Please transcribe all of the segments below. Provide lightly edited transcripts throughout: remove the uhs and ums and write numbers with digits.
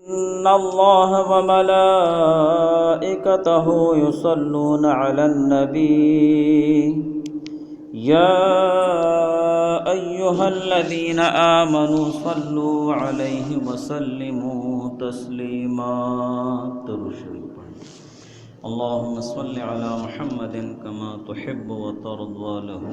إن الله وملائكته يصلون على النبي يا أيها الذين آمنوا صلوا عليه وسلموا تسليما. اللهم صل على محمد كما تحب وترضى له.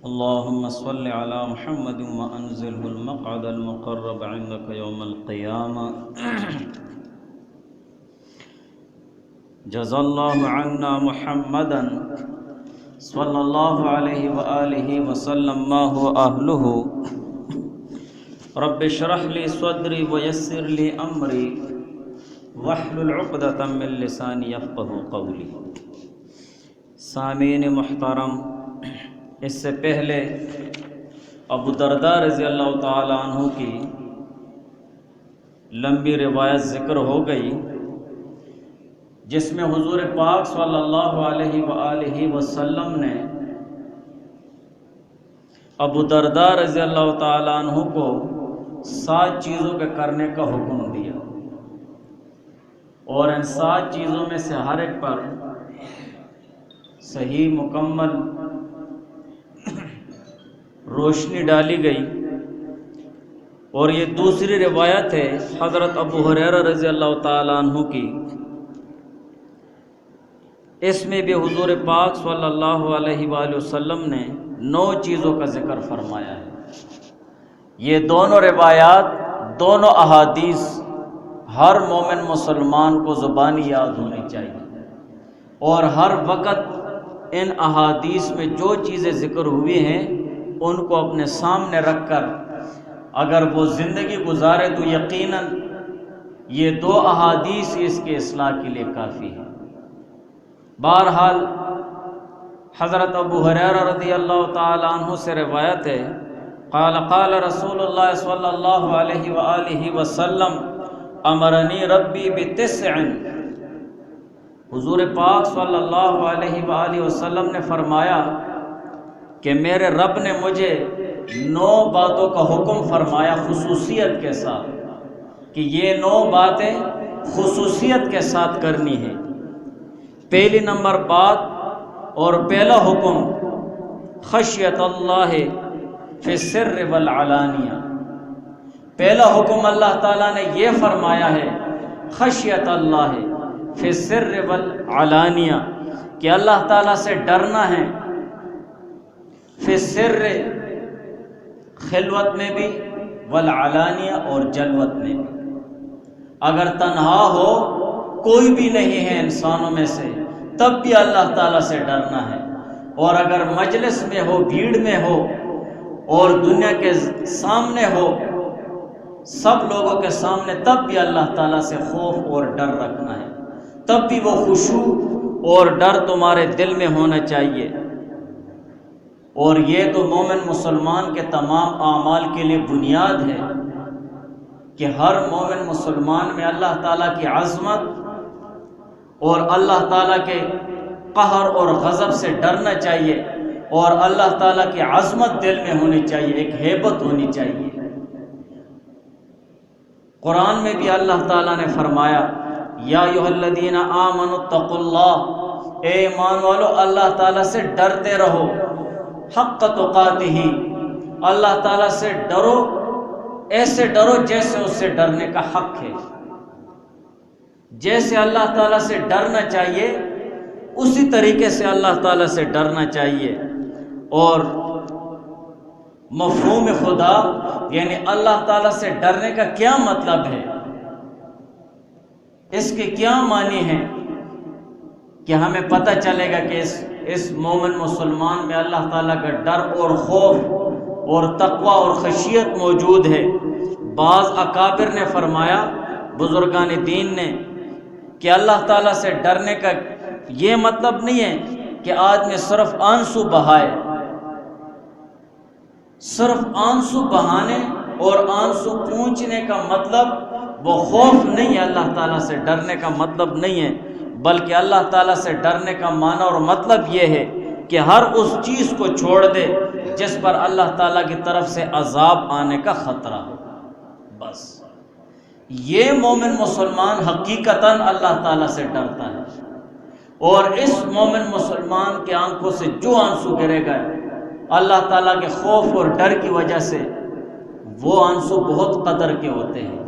اللهم صل على محمد وأنزله المقعد المقرب عندك يوم القيامة. جزا الله عنا محمدا صلى الله عليه وآله وسلم ما هو أهله. رب اشرح لي صدري ويسر لي أمري واحلل عقدة من لساني يفقه قولي. سامعین محترم، اس سے پہلے ابو درداء رضی اللہ تعالی عنہ کی لمبی روایت ذکر ہو گئی، جس میں حضور پاک صلی اللہ علیہ وآلہ وسلم نے ابو درداء رضی اللہ تعالی عنہ کو 7 چیزوں کے کرنے کا حکم دیا، اور ان 7 چیزوں میں سے ہر ایک پر صحیح مکمل روشنی ڈالی گئی. اور یہ دوسری روایت ہے حضرت ابو ہریرہ رضی اللہ تعالی عنہ کی. اس میں بھی حضور پاک صلی اللہ علیہ وآلہ وسلم نے 9 چیزوں کا ذکر فرمایا ہے. یہ دونوں روایات، دونوں احادیث ہر مومن مسلمان کو زبانی یاد ہونی چاہیے، اور ہر وقت ان احادیث میں جو چیزیں ذکر ہوئی ہیں ان کو اپنے سامنے رکھ کر اگر وہ زندگی گزارے تو یقیناً یہ 2 احادیث اس کے اصلاح کے لیے کافی ہے. بہرحال حضرت ابو ہریرہ رضی اللہ تعالی عنہ سے روایت ہے، قال قال رسول اللہ صلی اللہ علیہ وآلہ وسلم امرنی ربی ب9. حضور پاک صلی اللہ علیہ وآلہ وسلم نے فرمایا کہ میرے رب نے مجھے 9 باتوں کا حکم فرمایا خصوصیت کے ساتھ، کہ یہ 9 باتیں خصوصیت کے ساتھ کرنی ہیں. پہلی نمبر بات اور پہلا حکم خشیت اللہ فی السر والعلانیہ. پہلا حکم اللہ تعالیٰ نے یہ فرمایا ہے خشیت اللہ فی السر والعلانیہ، کہ اللہ تعالیٰ سے ڈرنا ہے فی السر خلوت میں بھی، والعلانیہ اور جلوت میں بھی. اگر تنہا ہو، کوئی بھی نہیں ہے انسانوں میں سے، تب بھی اللہ تعالیٰ سے ڈرنا ہے، اور اگر مجلس میں ہو، بھیڑ میں ہو، اور دنیا کے سامنے ہو، سب لوگوں کے سامنے، تب بھی اللہ تعالیٰ سے خوف اور ڈر رکھنا ہے. تب بھی وہ خشوع اور ڈر تمہارے دل میں ہونا چاہیے. اور یہ تو مومن مسلمان کے تمام اعمال کے لیے بنیاد ہے کہ ہر مومن مسلمان میں اللہ تعالیٰ کی عظمت اور اللہ تعالیٰ کے قہر اور غضب سے ڈرنا چاہیے، اور اللہ تعالیٰ کی عظمت دل میں ہونی چاہیے، ایک ہیبت ہونی چاہیے. قرآن میں بھی اللہ تعالیٰ نے فرمایا یا ایھا الذین آمنوا اتقوا اللہ، اے ایمان والو اللہ تعالیٰ سے ڈرتے رہو، حق تقاتہ، اللہ تعالیٰ سے ڈرو، ایسے ڈرو جیسے اس سے ڈرنے کا حق ہے. جیسے اللہ تعالیٰ سے ڈرنا چاہیے اسی طریقے سے اللہ تعالیٰ سے ڈرنا چاہیے. اور مفہوم خدا یعنی اللہ تعالیٰ سے ڈرنے کا کیا مطلب ہے، اس کے کیا معنی ہیں، کہ ہمیں پتہ چلے گا کہ اس مومن مسلمان میں اللہ تعالیٰ کا ڈر اور خوف اور تقوی اور خشیت موجود ہے. بعض اکابر نے فرمایا، بزرگان دین نے، کہ اللہ تعالیٰ سے ڈرنے کا یہ مطلب نہیں ہے کہ آدمی صرف آنسو بہائے. صرف آنسو بہانے اور آنسو پونچھنے کا مطلب وہ خوف نہیں ہے، اللہ تعالیٰ سے ڈرنے کا مطلب نہیں ہے، بلکہ اللہ تعالیٰ سے ڈرنے کا معنی اور مطلب یہ ہے کہ ہر اس چیز کو چھوڑ دے جس پر اللہ تعالیٰ کی طرف سے عذاب آنے کا خطرہ ہو. بس یہ مومن مسلمان حقیقتاً اللہ تعالیٰ سے ڈرتا ہے، اور اس مومن مسلمان کے آنکھوں سے جو آنسو گرے گا اللہ تعالیٰ کے خوف اور ڈر کی وجہ سے، وہ آنسو بہت قدر کے ہوتے ہیں،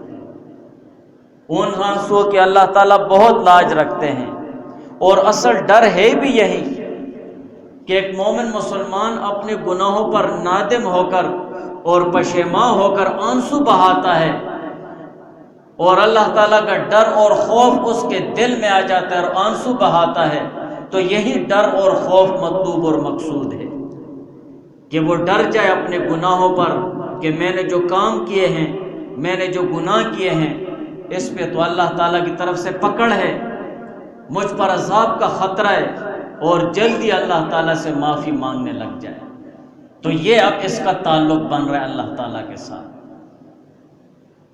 ان آنسو کے اللہ تعالیٰ بہت لاج رکھتے ہیں۔ اور اصل ڈر ہے بھی یہی کہ ایک مومن مسلمان اپنے گناہوں پر نادم ہو کر اور پشیماں ہو کر آنسو بہاتا ہے، اور اللہ تعالیٰ کا ڈر اور خوف اس کے دل میں آ جاتا ہے اور آنسو بہاتا ہے، تو یہی ڈر اور خوف مطلوب اور مقصود ہے کہ وہ ڈر جائے اپنے گناہوں پر کہ میں نے جو کام کیے ہیں، میں نے جو گناہ کیے ہیں، اس پہ تو اللہ تعالیٰ کی طرف سے پکڑ ہے، مجھ پر عذاب کا خطرہ ہے، اور جلدی اللہ تعالیٰ سے معافی مانگنے لگ جائے۔ تو یہ اب اس کا تعلق بن رہا ہے اللہ تعالیٰ کے ساتھ۔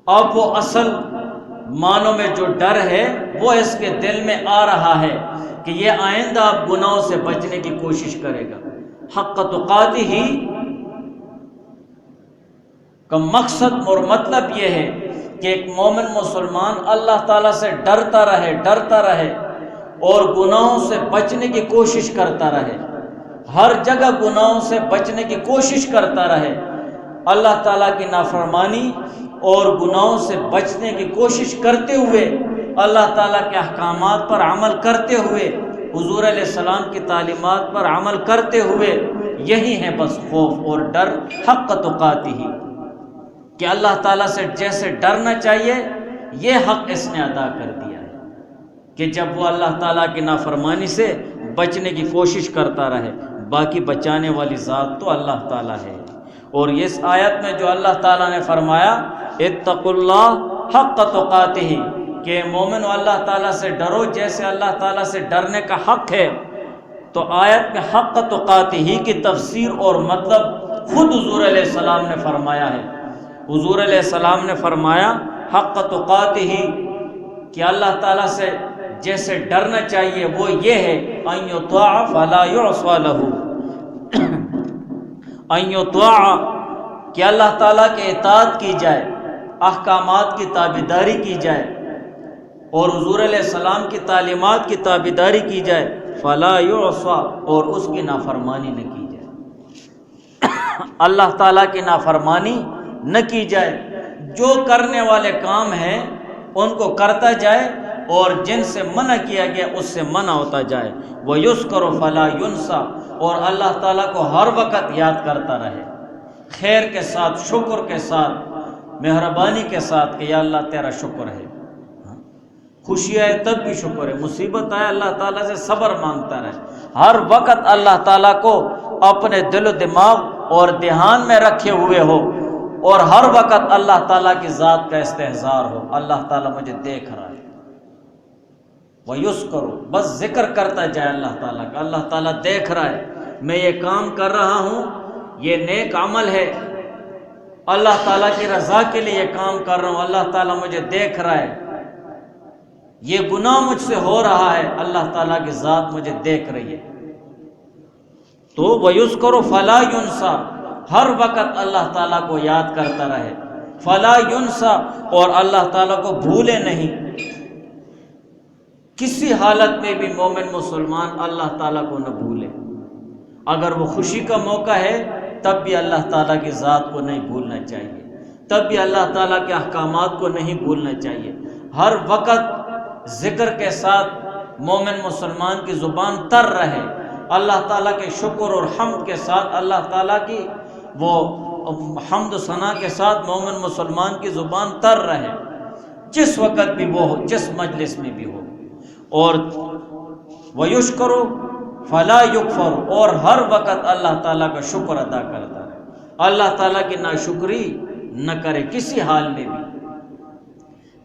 اب وہ اصل معنوں میں جو ڈر ہے وہ اس کے دل میں آ رہا ہے کہ یہ آئندہ اب گناہوں سے بچنے کی کوشش کرے گا۔ حق تقاتہ کا مقصد اور مطلب یہ ہے کہ ایک مومن مسلمان اللہ تعالیٰ سے ڈرتا رہے اور گناہوں سے بچنے کی کوشش کرتا رہے، ہر جگہ گناہوں سے بچنے کی کوشش کرتا رہے، اللہ تعالیٰ کی نافرمانی اور گناہوں سے بچنے کی کوشش کرتے ہوئے، اللہ تعالیٰ کے احکامات پر عمل کرتے ہوئے، حضور علیہ السلام کی تعلیمات پر عمل کرتے ہوئے، یہی ہے بس خوف اور ڈر حق تقاتہ، کہ اللہ تعالیٰ سے جیسے ڈرنا چاہیے یہ حق اس نے ادا کر دیا ہے کہ جب وہ اللہ تعالیٰ کی نافرمانی سے بچنے کی کوشش کرتا رہے، باقی بچانے والی ذات تو اللہ تعالیٰ ہے۔ اور اس آیت میں جو اللہ تعالیٰ نے فرمایا اتقوا اللہ حق تقاتہ، کہ مومن اللہ تعالیٰ سے ڈرو جیسے اللہ تعالیٰ سے ڈرنے کا حق ہے، تو آیت میں حق تقاتہ کی تفسیر اور مطلب خود حضور علیہ السلام نے فرمایا ہے۔ حضور علیہ السلام نے فرمایا حق تقاتہ کہ اللہ تعالیٰ سے جیسے ڈرنا چاہیے وہ یہ ہے ان یطاع فلا یعصى له، ان یطاع کہ اللہ تعالیٰ کے اطاعت کی جائے، احکامات کی تابعداری کی جائے، اور حضور علیہ السلام کی تعلیمات کی تابعداری کی جائے، فلا یعصى اور اس کی نافرمانی نہ کی جائے، اللہ تعالیٰ کی نافرمانی نہ کی جائے، جو کرنے والے کام ہیں ان کو کرتا جائے اور جن سے منع کیا گیا اس سے منع ہوتا جائے، وَيُذْكَرُ فَلَا يُنْسَى اور اللہ تعالیٰ کو ہر وقت یاد کرتا رہے، خیر کے ساتھ، شکر کے ساتھ، مہربانی کے ساتھ کہ یا اللہ تیرا شکر ہے، خوشی آئے تب بھی شکر ہے، مصیبت آئے اللہ تعالیٰ سے صبر مانگتا رہے، ہر وقت اللہ تعالیٰ کو اپنے دل و دماغ اور دھیان میں رکھے ہوئے ہو، اور ہر وقت اللہ تعالیٰ کی ذات کا استحضار ہو، اللہ تعالیٰ مجھے دیکھ رہا ہے، وَيُذْكَرُ بس ذکر کرتا جائے اللہ تعالیٰ کا، اللہ تعالیٰ دیکھ رہا ہے، میں یہ کام کر رہا ہوں، یہ نیک عمل ہے، اللہ تعالیٰ کی رضا کے لیے یہ کام کر رہا ہوں، اللہ تعالیٰ مجھے دیکھ رہا ہے، یہ گناہ مجھ سے ہو رہا ہے، اللہ تعالیٰ کی ذات مجھے دیکھ رہی ہے، تو وَيُذْكَرُ فَلَا يُنْسَى ہر وقت اللہ تعالیٰ کو یاد کرتا رہے، فَلَا يُنْسَى اور اللہ تعالیٰ کو بھولے نہیں، کسی حالت میں بھی مومن مسلمان اللہ تعالیٰ کو نہ بھولے، اگر وہ خوشی کا موقع ہے تب بھی اللہ تعالیٰ کی ذات کو نہیں بھولنا چاہیے، تب بھی اللہ تعالیٰ کے احکامات کو نہیں بھولنا چاہیے، ہر وقت ذکر کے ساتھ مومن مسلمان کی زبان تر رہے، اللہ تعالیٰ کے شکر اور حمد کے ساتھ، اللہ تعالیٰ کی وہ حمد و ثنا کے ساتھ مومن مسلمان کی زبان تر رہے، جس وقت بھی وہ ہو، جس مجلس میں بھی ہو، اور وَيُشْكَرُ فَلَا يُكْفَرُ اور ہر وقت اللہ تعالیٰ کا شکر ادا کرتا ہے، اللہ تعالیٰ کی ناشکری نہ کرے کسی حال میں بھی،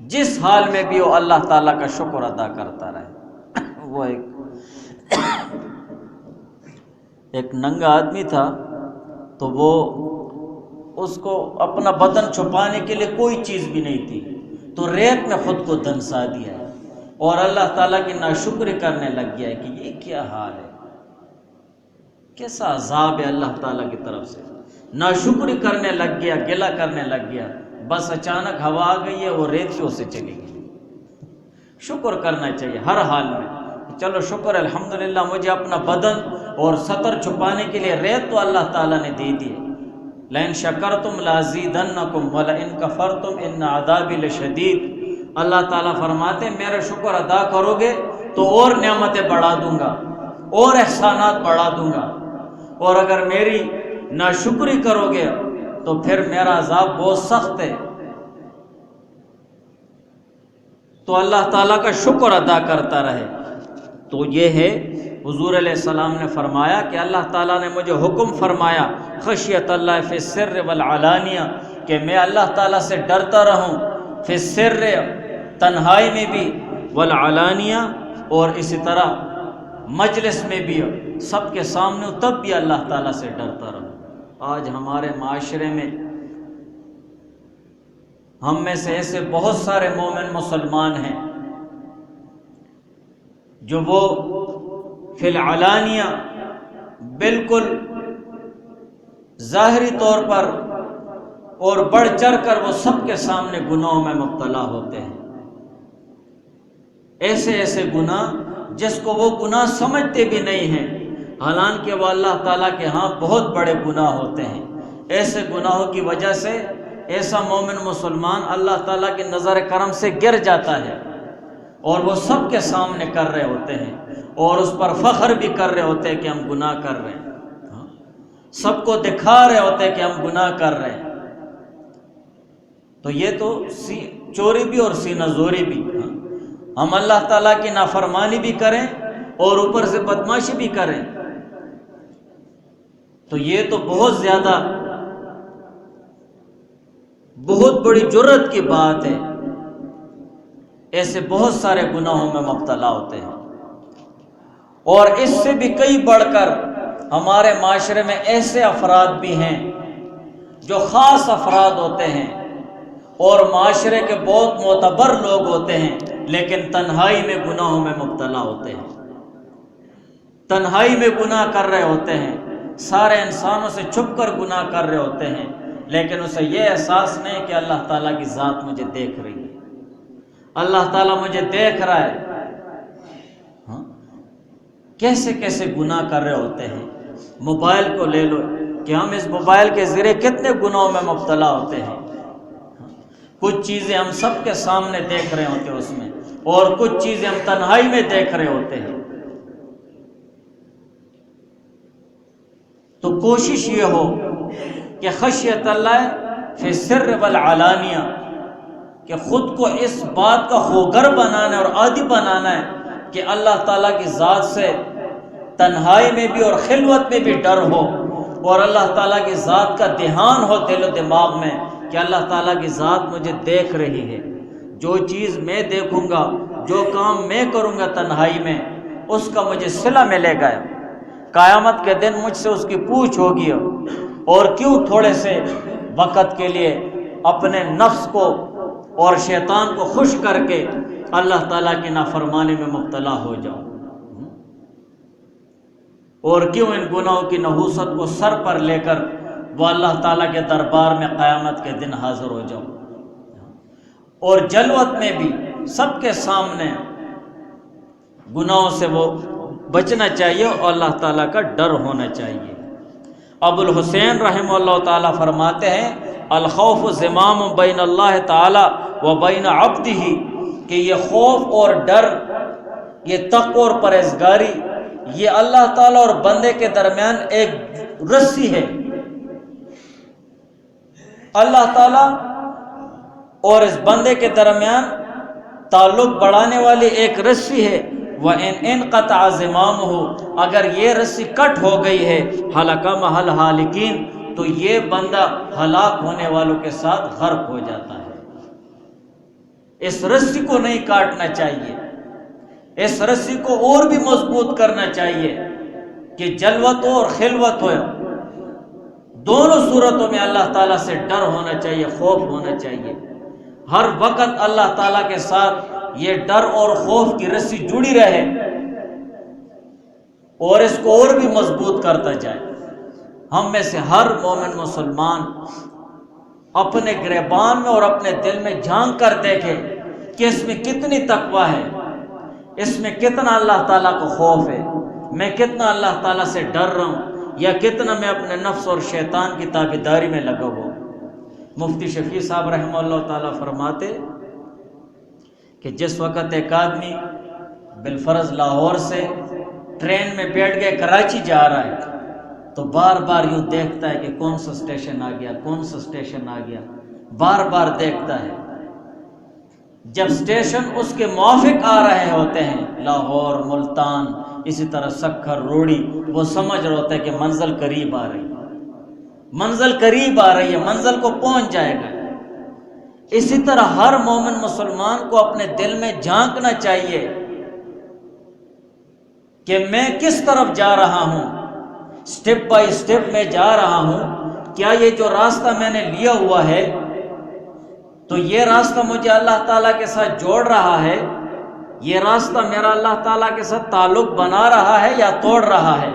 جس حال میں بھی ہو اللہ تعالیٰ کا شکر ادا کرتا رہے۔ وہ ایک ننگا آدمی تھا، تو وہ اس کو اپنا بدن چھپانے کے لیے کوئی چیز بھی نہیں تھی، تو ریت میں خود کو دھنسا دیا ہے اور اللہ تعالیٰ کی ناشکری کرنے لگ گیا ہے کہ یہ کیا حال ہے، کیسا عذاب ہے اللہ تعالیٰ کی طرف سے، ناشکری کرنے لگ گیا، گلہ کرنے لگ گیا، بس اچانک ہوا آ گئی ہے، وہ ریت سے چلی گئی۔ شکر کرنا چاہیے ہر حال میں، چلو شکر الحمدللہ مجھے اپنا بدن اور سطر چھپانے کے لیے ریت تو اللہ تعالیٰ نے دے دی ہے۔ لئن شکرتم لازیدنکم ولئن کفرتم ان عذابی لشدید۔ اللہ تعالیٰ فرماتے ہیں میرا شکر ادا کرو گے تو اور نعمتیں بڑھا دوں گا، اور احسانات بڑھا دوں گا، اور اگر میری ناشکری کرو گے تو پھر میرا عذاب بہت سخت ہے۔ تو اللہ تعالیٰ کا شکر ادا کرتا رہے۔ تو یہ ہے حضور علیہ السلام نے فرمایا کہ اللہ تعالیٰ نے مجھے حکم فرمایا خشیت اللہ فی السر والعلانیہ، کہ میں اللہ تعالیٰ سے ڈرتا رہوں فی السر، تنہائی میں بھی، والعلانیہ، اور اسی طرح مجلس میں بھی، سب کے سامنے تب بھی اللہ تعالیٰ سے ڈرتا رہوں۔ آج ہمارے معاشرے میں ہم میں سے ایسے بہت سارے مومن مسلمان ہیں جو وہ فی العلانیہ بالکل ظاہری طور پر اور بڑھ چڑھ کر وہ سب کے سامنے گناہوں میں مبتلا ہوتے ہیں، ایسے ایسے گناہ جس کو وہ گناہ سمجھتے بھی نہیں ہیں، حالانکہ وہ اللہ تعالیٰ کے ہاں بہت بڑے گناہ ہوتے ہیں۔ ایسے گناہوں کی وجہ سے ایسا مومن مسلمان اللہ تعالیٰ کی نظر کرم سے گر جاتا ہے، اور وہ سب کے سامنے کر رہے ہوتے ہیں، اور اس پر فخر بھی کر رہے ہوتے ہیں کہ ہم گناہ کر رہے ہیں، سب کو دکھا رہے ہوتے ہیں کہ ہم گناہ کر رہے ہیں۔ تو یہ تو چوری بھی اور سینہ زوری بھی، ہم اللہ تعالیٰ کی نافرمانی بھی کریں اور اوپر سے بدماشی بھی کریں، تو یہ تو بہت زیادہ بہت بڑی جرت کی بات ہے۔ ایسے بہت سارے گناہوں میں مبتلا ہوتے ہیں، اور اس سے بھی کئی بڑھ کر ہمارے معاشرے میں ایسے افراد بھی ہیں جو خاص افراد ہوتے ہیں اور معاشرے کے بہت معتبر لوگ ہوتے ہیں، لیکن تنہائی میں گناہوں میں مبتلا ہوتے ہیں، تنہائی میں گناہ کر رہے ہوتے ہیں، سارے انسانوں سے چھپ کر گناہ کر رہے ہوتے ہیں، لیکن اسے یہ احساس نہیں کہ اللہ تعالیٰ کی ذات مجھے دیکھ رہی ہے، اللہ تعالیٰ مجھے دیکھ رہا ہے۔ کیسے کیسے گناہ کر رہے ہوتے ہیں۔ موبائل کو لے لو کہ ہم اس موبائل کے ذریعے کتنے گناہوں میں مبتلا ہوتے ہیں۔ کچھ چیزیں ہم سب کے سامنے دیکھ رہے ہوتے ہیں اس میں، اور کچھ چیزیں ہم تنہائی میں دیکھ رہے ہوتے ہیں۔ تو کوشش یہ ہو کہ خشیت اللہ فی السر والعلانیہ، کہ خود کو اس بات کا خوگر بنانا ہے اور عادی بنانا ہے کہ اللہ تعالیٰ کی ذات سے تنہائی میں بھی اور خلوت میں بھی ڈر ہو، اور اللہ تعالیٰ کی ذات کا دھیان ہو دل و دماغ میں کہ اللہ تعالیٰ کی ذات مجھے دیکھ رہی ہے، جو چیز میں دیکھوں گا، جو کام میں کروں گا تنہائی میں، اس کا مجھے صلہ ملے گا، قیامت کے دن مجھ سے اس کی پوچھ ہوگی۔ اور کیوں تھوڑے سے وقت کے لیے اپنے نفس کو اور شیطان کو خوش کر کے اللہ تعالیٰ کی نافرمانی میں مبتلا ہو جاؤ، اور کیوں ان گناہوں کی نحوست کو سر پر لے کر وہ اللہ تعالیٰ کے دربار میں قیامت کے دن حاضر ہو جاؤ۔ اور جلوت میں بھی سب کے سامنے گناہوں سے وہ بچنا چاہیے اور اللہ تعالیٰ کا ڈر ہونا چاہیے۔ ابو الحسین رحمہ اللہ تعالیٰ فرماتے ہیں الخوف زمام بین اللہ تعالیٰ و بین عبدہ، کہ یہ خوف اور ڈر، یہ تقوی اور پرہیزگاری، یہ اللہ تعالیٰ اور بندے کے درمیان ایک رسی ہے۔ اللہ تعالیٰ اور اس بندے کے درمیان تعلق بڑھانے والی ایک رسی ہے۔ وَإِنْ انْقَطَعَ زِمَامُهُ، اگر یہ رسی کٹ ہو گئی ہے، ہلک مَحَلَ ہالکین، تو یہ بندہ ہلاک ہونے والوں کے ساتھ غرق ہو جاتا ہے۔ اس رسی کو نہیں کاٹنا چاہیے، اس رسی کو اور بھی مضبوط کرنا چاہیے کہ جلوت ہو اور خلوت ہو، دونوں صورتوں میں اللہ تعالیٰ سے ڈر ہونا چاہیے، خوف ہونا چاہیے۔ ہر وقت اللہ تعالیٰ کے ساتھ یہ ڈر اور خوف کی رسی جڑی رہے اور اس کو اور بھی مضبوط کرتا جائے۔ ہم میں سے ہر مومن مسلمان اپنے گریبان میں اور اپنے دل میں جھانک کر دیکھے کہ اس میں کتنی تقوی ہے، اس میں کتنا اللہ تعالیٰ کو خوف ہے، میں کتنا اللہ تعالیٰ سے ڈر رہا ہوں، یا کتنا میں اپنے نفس اور شیطان کی تابعداری میں لگا ہوا ہوں۔ مفتی شفیع صاحب رحمہ اللہ تعالیٰ فرماتے کہ جس وقت ایک آدمی بالفرض لاہور سے ٹرین میں بیٹھ کے کراچی جا رہا ہے تو بار بار یوں دیکھتا ہے کہ کون سا اسٹیشن آ گیا، کون سا اسٹیشن آ گیا، بار بار دیکھتا ہے۔ جب اسٹیشن اس کے موافق آ رہے ہوتے ہیں، لاہور، ملتان، اسی طرح سکھر، روڑی، وہ سمجھ رہا ہوتا ہے کہ منزل قریب آ رہی ہے، منزل قریب آ رہی ہے، منزل کو پہنچ جائے گا۔ اسی طرح ہر مومن مسلمان کو اپنے دل میں جھانکنا چاہیے کہ میں کس طرف جا رہا ہوں، سٹیپ بائی سٹیپ میں جا رہا ہوں۔ کیا یہ جو راستہ میں نے لیا ہوا ہے تو یہ راستہ مجھے اللہ تعالیٰ کے ساتھ جوڑ رہا ہے، یہ راستہ میرا اللہ تعالیٰ کے ساتھ تعلق بنا رہا ہے یا توڑ رہا ہے؟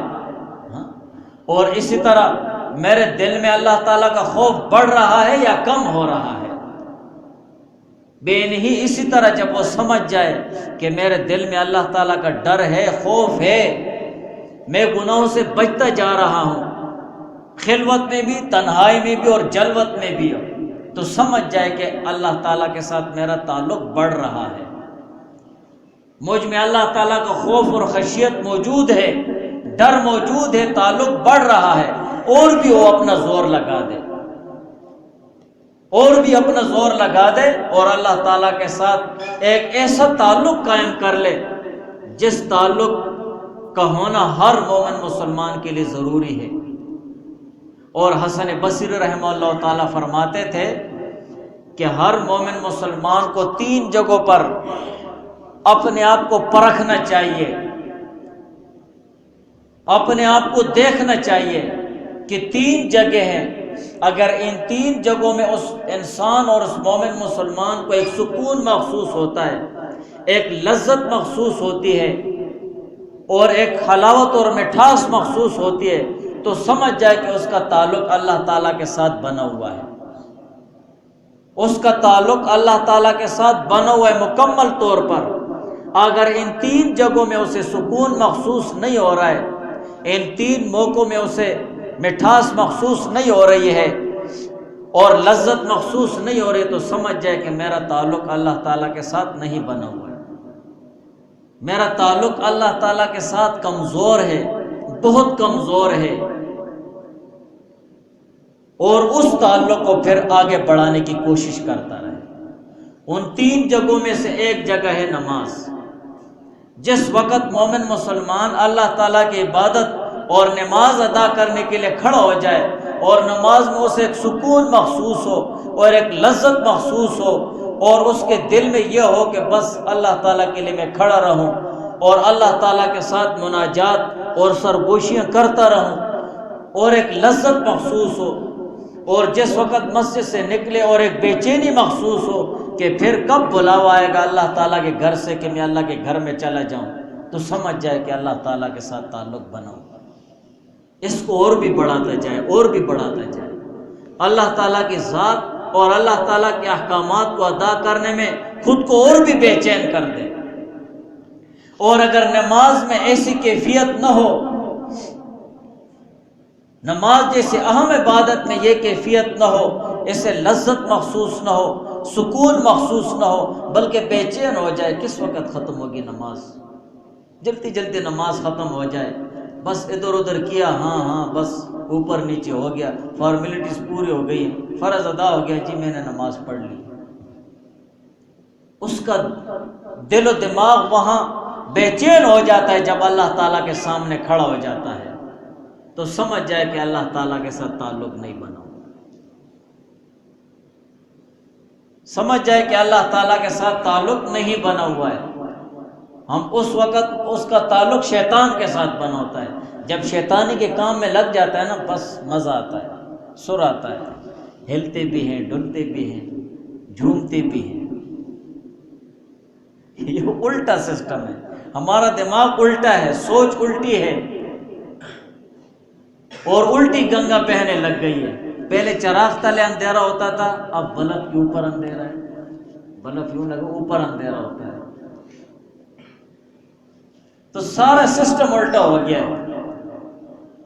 اور اسی طرح میرے دل میں اللہ تعالیٰ کا خوف بڑھ رہا ہے یا کم ہو رہا ہے؟ بے نہیں اسی طرح جب وہ سمجھ جائے کہ میرے دل میں اللہ تعالیٰ کا ڈر ہے، خوف ہے، میں گناہوں سے بچتا جا رہا ہوں، خلوت میں بھی، تنہائی میں بھی اور جلوت میں بھی، تو سمجھ جائے کہ اللہ تعالیٰ کے ساتھ میرا تعلق بڑھ رہا ہے، مجھ میں اللہ تعالیٰ کا خوف اور خشیت موجود ہے، ڈر موجود ہے، تعلق بڑھ رہا ہے۔ اور بھی وہ اپنا زور لگا دے، اور بھی اپنا زور لگا دے اور اللہ تعالیٰ کے ساتھ ایک ایسا تعلق قائم کر لے جس تعلق کا ہونا ہر مومن مسلمان کے لیے ضروری ہے۔ اور حسن بصری رحمہ اللہ تعالیٰ فرماتے تھے کہ ہر مومن مسلمان کو 3 جگہوں پر اپنے آپ کو پرکھنا چاہیے، اپنے آپ کو دیکھنا چاہیے کہ 3 جگہ ہیں، اگر ان 3 جگہوں میں اس انسان اور اس مومن مسلمان کو ایک سکون محسوس ہوتا ہے، ایک لذت محسوس ہوتی ہے اور ایک حلاوت اور مٹھاس محسوس ہوتی ہے، تو سمجھ جائے کہ اس کا تعلق اللہ تعالیٰ کے ساتھ بنا ہوا ہے، اس کا تعلق اللہ تعالیٰ کے ساتھ بنا ہوا ہے مکمل طور پر۔ اگر ان 3 جگہوں میں اسے سکون محسوس نہیں ہو رہا ہے، ان 3 موقعوں میں اسے مٹھاس محسوس نہیں ہو رہی ہے اور لذت محسوس نہیں ہو رہی، تو سمجھ جائے کہ میرا تعلق اللہ تعالیٰ کے ساتھ نہیں بنا ہوا ہے، میرا تعلق اللہ تعالیٰ کے ساتھ کمزور ہے، بہت کمزور ہے، اور اس تعلق کو پھر آگے بڑھانے کی کوشش کرتا رہے۔ ان 3 جگہوں میں سے ایک جگہ ہے نماز۔ جس وقت مومن مسلمان اللہ تعالیٰ کی عبادت اور نماز ادا کرنے کے لیے کھڑا ہو جائے اور نماز میں اسے ایک سکون محسوس ہو اور ایک لذت محسوس ہو اور اس کے دل میں یہ ہو کہ بس اللہ تعالیٰ کے لیے میں کھڑا رہوں اور اللہ تعالیٰ کے ساتھ مناجات اور سرگوشیاں کرتا رہوں اور ایک لذت محسوس ہو، اور جس وقت مسجد سے نکلے اور ایک بے چینی محسوس ہو کہ پھر کب بلاوا آئے گا اللہ تعالیٰ کے گھر سے کہ میں اللہ کے گھر میں چلا جاؤں، تو سمجھ جائے کہ اللہ تعالیٰ کے ساتھ تعلق بناؤ، اس کو اور بھی بڑھاتا جائے اور بھی بڑھاتا جائے، اللہ تعالیٰ کی ذات اور اللہ تعالیٰ کے احکامات کو ادا کرنے میں خود کو اور بھی بے چین کر دے۔ اور اگر نماز میں ایسی کیفیت نہ ہو، نماز جیسے اہم عبادت میں یہ کیفیت نہ ہو، اسے لذت محسوس نہ ہو، سکون محسوس نہ ہو، بلکہ بے چین ہو جائے، کس وقت ختم ہوگی نماز، جلدی جلدی نماز ختم ہو جائے، بس ادھر ادھر کیا، ہاں بس اوپر نیچے ہو گیا، فارمیلٹیز پوری ہو گئی، فرض ادا ہو گیا، جی میں نے نماز پڑھ لی، اس کا دل و دماغ وہاں بے چین ہو جاتا ہے جب اللہ تعالیٰ کے سامنے کھڑا ہو جاتا ہے، تو سمجھ جائے کہ اللہ تعالیٰ کے ساتھ تعلق نہیں بنا، سمجھ جائے کہ اللہ تعالیٰ کے ساتھ تعلق نہیں بنا ہوا ہے۔ ہم اس وقت اس کا تعلق شیطان کے ساتھ بنا ہوتا ہے، جب شیطانی کے کام میں لگ جاتا ہے نا، بس مزہ آتا ہے، سر آتا ہے، ہلتے بھی ہیں، ڈلتے بھی ہیں، جھومتے بھی ہیں، یہ الٹا سسٹم ہے، ہمارا دماغ الٹا ہے، سوچ الٹی ہے اور الٹی گنگا بہنے لگ گئی ہے، پہلے چراغ تلے اندھیرا ہوتا تھا، اب بلب کے اوپر اندھیرا ہے، بلب یوں لگا اوپر اندھیرا ہوتا ہے، تو سارا سسٹم الٹا ہو گیا ہے۔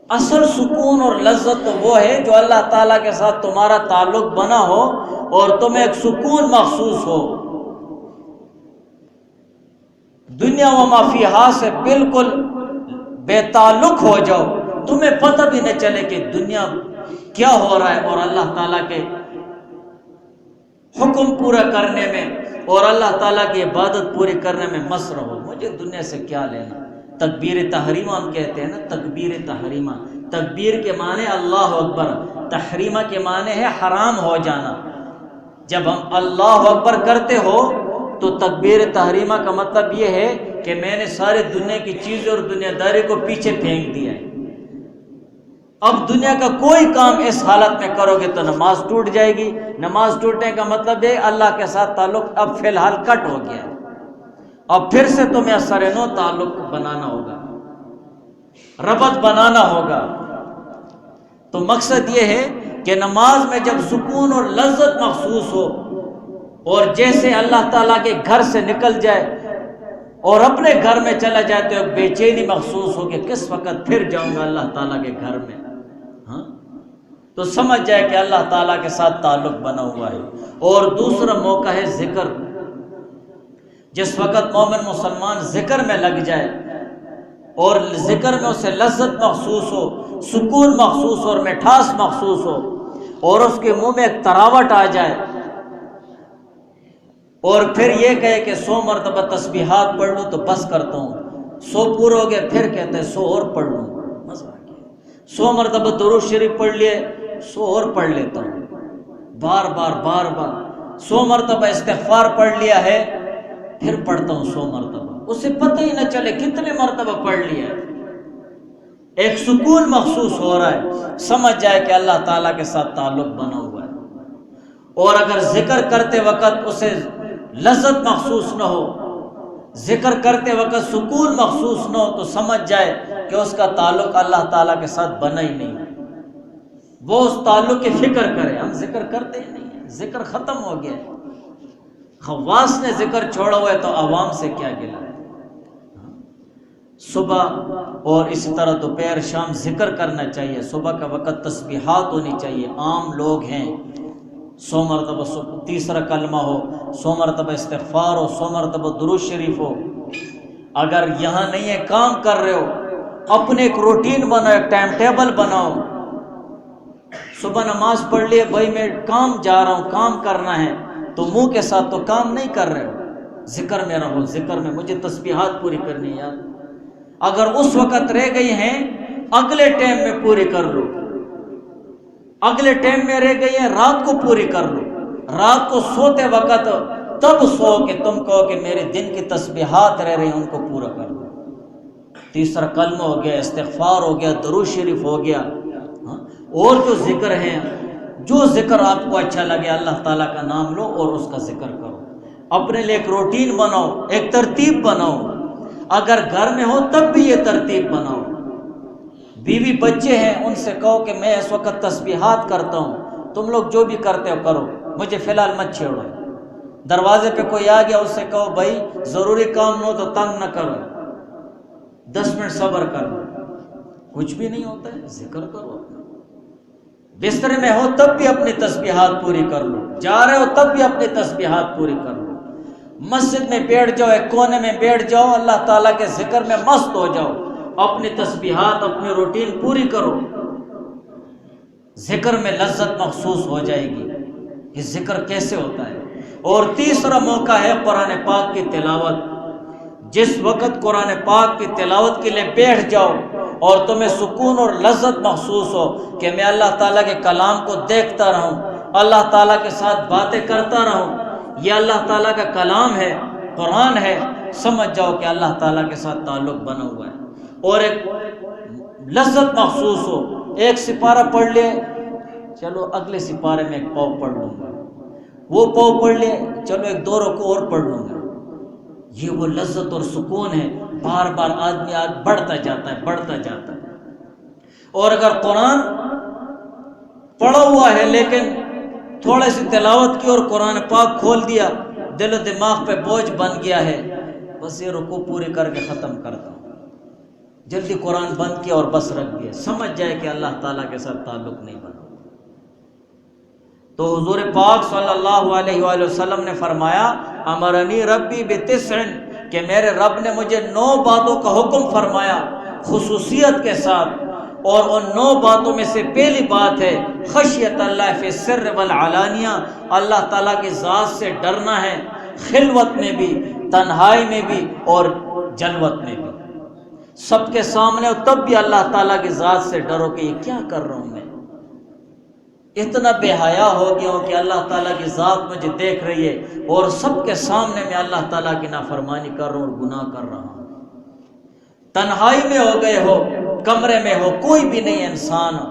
اصل سکون اور لذت تو وہ ہے جو اللہ تعالیٰ کے ساتھ تمہارا تعلق بنا ہو اور تمہیں ایک سکون محسوس ہو، دنیا و ما فیہا سے بالکل بے تعلق ہو جاؤ، تمہیں پتہ بھی نہ چلے کہ دنیا کیا ہو رہا ہے، اور اللہ تعالیٰ کے حکم پورا کرنے میں اور اللہ تعالیٰ کی عبادت پوری کرنے میں مست رہو، مجھے دنیا سے کیا لینا۔ تکبیر تحریمہ ہم کہتے ہیں نا، تکبیر تحریمہ، تکبیر کے معنی اللہ اکبر، تحریمہ کے معنی ہے حرام ہو جانا۔ جب ہم اللہ اکبر کرتے ہو تو تکبیر تحریمہ کا مطلب یہ ہے کہ میں نے ساری دنیا کی چیزیں اور دنیا داری کو پیچھے پھینک دیا ہے، اب دنیا کا کوئی کام اس حالت میں کرو گے تو نماز ٹوٹ جائے گی۔ نماز ٹوٹنے کا مطلب ہے اللہ کے ساتھ تعلق اب فی الحال کٹ ہو گیا ہے، اب پھر سے تمہیں اثر نو تعلق بنانا ہوگا، ربط بنانا ہوگا۔ تو مقصد یہ ہے کہ نماز میں جب سکون اور لذت محسوس ہو، اور جیسے اللہ تعالیٰ کے گھر سے نکل جائے اور اپنے گھر میں چلا جائے تو ایک بے چینی محسوس ہو کہ کس وقت پھر جاؤں گا اللہ تعالیٰ کے گھر میں، ہاں تو سمجھ جائے کہ اللہ تعالیٰ کے ساتھ تعلق بنا ہوا ہے۔ اور دوسرا موقع ہے ذکر، جس وقت مومن مسلمان ذکر میں لگ جائے اور ذکر میں اسے لذت محسوس ہو، سکون محسوس ہو اور مٹھاس محسوس ہو، اور اس کے منہ میں ایک تراوٹ آ جائے، اور پھر یہ کہے کہ 100 مرتبہ تسبیحات پڑھ لوں تو بس کرتا ہوں، 100 پورا ہو گئے پھر کہتے ہیں 100 اور پڑھ لوں، مزہ آ گیا، 100 مرتبہ درود شریف پڑھ لیے 100 اور پڑھ لیتا ہوں، بار بار 100 مرتبہ استغفار پڑھ لیا ہے پھر پڑھتا ہوں 100 مرتبہ، اسے پتہ ہی نہ چلے کتنے مرتبہ پڑھ لیا ہے، ایک سکون محسوس ہو رہا ہے، سمجھ جائے کہ اللہ تعالیٰ کے ساتھ تعلق بنا ہوا ہے۔ اور اگر ذکر کرتے وقت اسے لذت محسوس نہ ہو، ذکر کرتے وقت سکون محسوس نہ ہو، تو سمجھ جائے کہ اس کا تعلق اللہ تعالیٰ کے ساتھ بنا ہی نہیں، وہ اس تعلق کی فکر کرے۔ ہم ذکر کرتے ہی نہیں ہیں، ذکر ختم ہو گیا ہے، خواص نے ذکر چھوڑا ہوا ہے تو عوام سے کیا گلا ہے۔ صبح اور اسی طرح دوپہر شام ذکر کرنا چاہیے، صبح کا وقت تسبیحات ہونی چاہیے، عام لوگ ہیں 100 مرتبہ تیسرا کلمہ ہو، 100 مرتبہ استغفار ہو، 100 مرتبہ درود شریف ہو۔ اگر یہاں نہیں ہے کام کر رہے ہو، اپنے ایک روٹین بناؤ، ایک ٹائم ٹیبل بناؤ، صبح نماز پڑھ لیے بھائی میں کام جا رہا ہوں، کام کرنا ہے، تو منہ کے ساتھ تو کام نہیں کر رہے ہو، ذکر میں رہو، ذکر میں مجھے تسبیحات پوری کرنی ہے یار، اگر اس وقت رہ گئی ہیں اگلے ٹائم میں پوری کر لو، اگلے ٹائم میں رہ گئی ہیں رات کو پوری کر لو، رات کو سوتے وقت تب سو کہ تم کہو کہ میرے دن کی تسبیحات رہ رہی ہیں ان کو پورا کر لو۔ تیسرا کلمہ ہو گیا، استغفار ہو گیا، درود شریف ہو گیا، اور جو ذکر ہیں، جو ذکر آپ کو اچھا لگے اللہ تعالیٰ کا نام لو اور اس کا ذکر کرو، اپنے لیے ایک روٹین بناؤ، ایک ترتیب بناؤ، اگر گھر میں ہو تب بھی یہ ترتیب بناؤ، بیوی بچے ہیں ان سے کہو کہ میں اس وقت تسبیحات کرتا ہوں، تم لوگ جو بھی کرتے ہو کرو، مجھے فی الحال مت چھیڑو، دروازے پہ کوئی آ گیا اس سے کہو بھائی ضروری کام نہ ہو تو تنگ نہ کرو، 10 منٹ صبر کر لو، کچھ بھی نہیں ہوتا ہے، ذکر کرو، بستر میں ہو تب بھی اپنی تسبیحات پوری کر لو، جا رہے ہو تب بھی اپنی تسبیحات پوری کر لو، مسجد میں بیٹھ جاؤ، ایک کونے میں بیٹھ جاؤ، اللہ تعالیٰ کے ذکر میں مست ہو جاؤ، اپنی تسبیحات اپنی روٹین پوری کرو، ذکر میں لذت محسوس ہو جائے گی۔ یہ ذکر کیسے ہوتا ہے؟ اور تیسرا موقع ہے قرآن پاک کی تلاوت، جس وقت قرآن پاک کی تلاوت کے لیے بیٹھ جاؤ اور تمہیں سکون اور لذت محسوس ہو کہ میں اللہ تعالیٰ کے کلام کو دیکھتا رہوں، اللہ تعالیٰ کے ساتھ باتیں کرتا رہوں، یہ اللہ تعالیٰ کا کلام ہے، قرآن ہے، سمجھ جاؤ کہ اللہ تعالیٰ کے ساتھ تعلق بنا ہوا ہے، اور ایک لذت محسوس ہو، ایک سپارہ پڑھ لے چلو اگلے سپارے میں ایک پاؤ پڑھ لوں گا، وہ پاؤ پڑھ لے چلو ایک 2 رکوع اور پڑھ لوں گا، یہ وہ لذت اور سکون ہے، بار بار آدمی آگے بڑھتا جاتا ہے، بڑھتا جاتا ہے۔ اور اگر قرآن پڑھا ہوا ہے لیکن تھوڑی سی تلاوت کی اور قرآن پاک کھول دیا، دل و دماغ پہ بوجھ بن گیا ہے، بس یہ رکوع پوری کر کے ختم کرتا ہوں، جلدی قرآن بند کیا اور بس رکھ دیا، سمجھ جائے کہ اللہ تعالیٰ کے ساتھ تعلق نہیں بنا۔ تو حضور پاک صلی اللہ علیہ وآلہ وسلم نے فرمایا امرنی ربی بتسع، کہ میرے رب نے مجھے 9 باتوں کا حکم فرمایا خصوصیت کے ساتھ، اور ان 9 باتوں میں سے پہلی بات ہے خشیت اللہ فی السر والعلانیہ، اللہ تعالیٰ کی ذات سے ڈرنا ہے، خلوت میں بھی، تنہائی میں بھی اور جلوت میں بھی، سب کے سامنے، اور تب بھی اللہ تعالیٰ کی ذات سے ڈرو کہ یہ کیا کر رہا ہوں میں، اتنا بے حیا ہو گیا ہوں کہ اللہ تعالیٰ کی ذات مجھے دیکھ رہی ہے اور سب کے سامنے میں اللہ تعالیٰ کی نافرمانی کر رہا ہوں اور گناہ کر رہا ہوں۔ تنہائی میں ہو گئے ہو، کمرے میں ہو، کوئی بھی نہیں انسان ہو،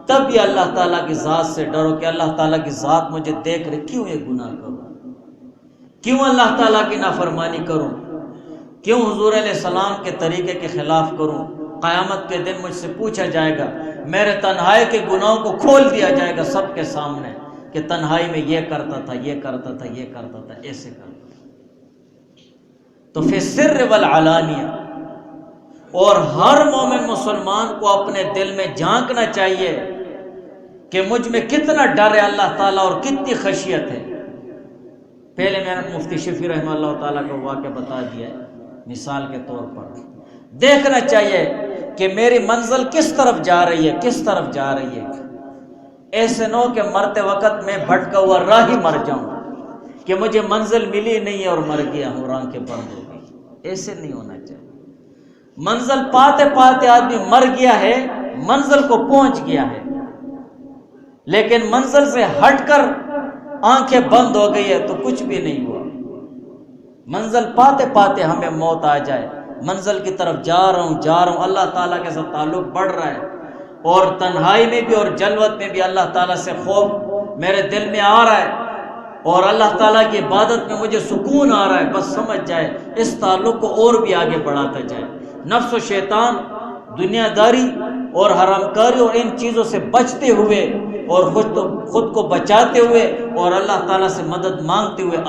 تب بھی اللہ تعالیٰ کی ذات سے ڈرو کہ اللہ تعالیٰ کی ذات مجھے دیکھ رہی، کیوں یہ گناہ کروں، کیوں اللہ تعالیٰ کی نافرمانی کروں، کیوں حضور علیہ السلام کے طریقے کے خلاف کروں۔ قیامت کے دن مجھ سے پوچھا جائے گا، میرے تنہائی کے گناہوں کو کھول دیا جائے گا سب کے سامنے کہ تنہائی میں یہ کرتا تھا، یہ کرتا تھا، یہ کرتا تھا، ایسے کرتا تھا۔ تو فی السر والعلانیہ، اور ہر مومن مسلمان کو اپنے دل میں جھانکنا چاہیے کہ مجھ میں کتنا ڈر ہے اللہ تعالیٰ اور کتنی خشیت ہے۔ پہلے میں نے مفتی شفیع رحمہ اللہ تعالیٰ کو واقعہ بتا دیا ہے مثال کے طور پر، دیکھنا چاہیے کہ میری منزل کس طرف جا رہی ہے، کس طرف جا رہی ہے، ایسے نہ ہو کہ مرتے وقت میں بھٹکا ہوا راہ ہی مر جاؤں کہ مجھے منزل ملی نہیں ہے اور مر گیا ہوں، آنکھیں بند ہو گئی، ایسے نہیں ہونا چاہیے۔ منزل پاتے پاتے آدمی مر گیا ہے، منزل کو پہنچ گیا ہے، لیکن منزل سے ہٹ کر آنکھیں بند ہو گئی ہے تو کچھ بھی نہیں ہوا۔ منزل پاتے پاتے ہمیں موت آ جائے، منزل کی طرف جا رہا ہوں، اللہ تعالیٰ کے ساتھ تعلق بڑھ رہا ہے، اور تنہائی میں بھی اور جلوت میں بھی اللہ تعالیٰ سے خوف میرے دل میں آ رہا ہے، اور اللہ تعالیٰ کی عبادت میں مجھے سکون آ رہا ہے، بس سمجھ جائے اس تعلق کو اور بھی آگے بڑھاتا جائے۔ نفس و شیطان، دنیا داری اور حرام کاری اور ان چیزوں سے بچتے ہوئے اور خود کو بچاتے ہوئے اور اللہ تعالیٰ سے مدد مانگتے ہوئے